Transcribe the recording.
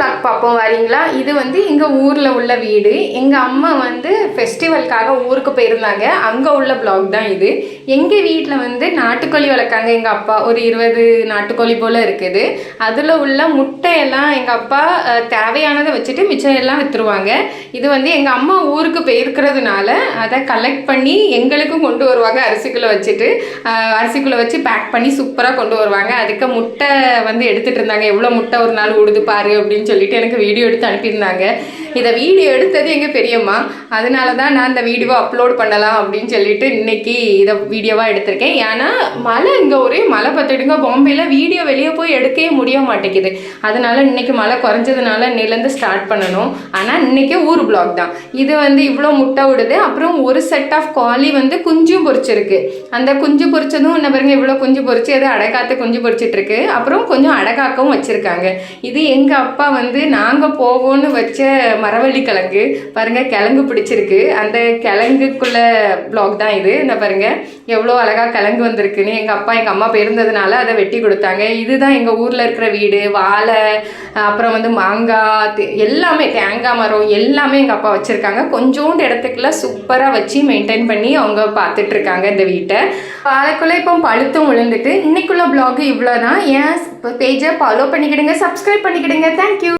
vlog பார்ப்போம் வரீங்களா? இது வந்து எங்க ஊர்ல உள்ள வீடு. எங்க அம்மா வந்து ஃபெஸ்டிவலுக்காக ஊருக்கு போயிருந்தாங்க. அங்க உள்ள vlog தான் இது. எங்க வீட்ல வந்து நாட்டுக்கோழி வளர்க்காங்க எங்க அப்பா. ஒரு 20 நாட்டுக்கோழி போல இருக்குது. அதுல உள்ள முட்டையெல்லாம் எங்க அப்பா தேவையானதை வச்சுட்டு மிச்சம் எல்லாம் வித்துருவாங்க. இது வந்து எங்க அம்மா ஊருக்கு போயிருக்கிறதுனால அதை கலெக்ட் பண்ணி எங்களுக்கும் கொண்டு வருவாங்க. அரிசிக்குள்ள வச்சு பேக் பண்ணி சூப்பராக கொண்டு வருவாங்க. அதுக்கு முட்டை வந்து எடுத்துட்டு இருந்தாங்க. எவ்வளோ முட்டை ஒரு நாள் உடுது பாரு அப்படின்னு சொல்லிட்டு எனக்கு வீடியோ எடுத்து அனுப்பியிருந்தாங்க. இதை வீடியோ எடுத்தது எங்கள் பெரியம்மா. அதனால தான் நான் இந்த வீடியோவை அப்லோட் பண்ணலாம் அப்படின்னு சொல்லிட்டு இன்னைக்கு இதை வீடியோவாக எடுத்திருக்கேன். ஏன்னா மழை இங்கே ஒரே மழை பார்த்துடுங்க. பாம்பேயில் வீடியோ வெளியே போய் எடுக்கவே முடிய மாட்டேங்குது. அதனால இன்னைக்கு மழை குறைஞ்சதுனால இன்னிலேருந்து ஸ்டார்ட் பண்ணணும். ஆனால் இன்னைக்கு ஊர் பிளாக் தான். இது வந்து இவ்வளோ முட்டை விடுது. அப்புறம் ஒரு செட் ஆஃப் கோழி வந்து குஞ்சும் பொரிச்சிருக்கு. அந்த குஞ்சு பொரிச்சதும் என்ன பாருங்க, இவ்வளோ குஞ்சு பொரிச்சு அது அடைக்காத்து குஞ்சு பொரிச்சிட்டு இருக்கு. அப்புறம் கொஞ்சம் அடைக்காக்கவும் வச்சிருக்காங்க. இது எங்கள் அப்பா வந்து நாங்கள் போவோன்னு வச்ச மரவள்ளி கிழங்கு பாருங்க, கிழங்கு பிடிச்சிருக்கு. அந்த கிழங்குக்குள்ள பிளாக் தான் இது. இந்த பாருங்க எவ்வளோ அழகா கிழங்கு வந்திருக்குன்னு. எங்கள் அப்பா எங்கள் அம்மா போயிருந்ததுனால அதை வெட்டி கொடுத்தாங்க. இதுதான் எங்கள் ஊரில் இருக்கிற வீடு. வாழை, அப்புறம் வந்து மாங்காய், எல்லாமே தேங்காய் மரம் எல்லாமே எங்கள் அப்பா வச்சுருக்காங்க. கொஞ்சோண்டு இடத்துக்குள்ள சூப்பராக வச்சு மெயின்டைன் பண்ணி அவங்க பார்த்துட்டு இருக்காங்க இந்த வீட்டை. வாழைக்குள்ள இப்போ பழுத்தும் விழுந்துட்டு. இன்னைக்குள்ள பிளாக் இவ்வளோ தான். என் பேஜை ஃபாலோ பண்ணிக்கிடுங்க, சப்ஸ்கிரைப் பண்ணிக்கிடுங்க. தேங்க்யூ.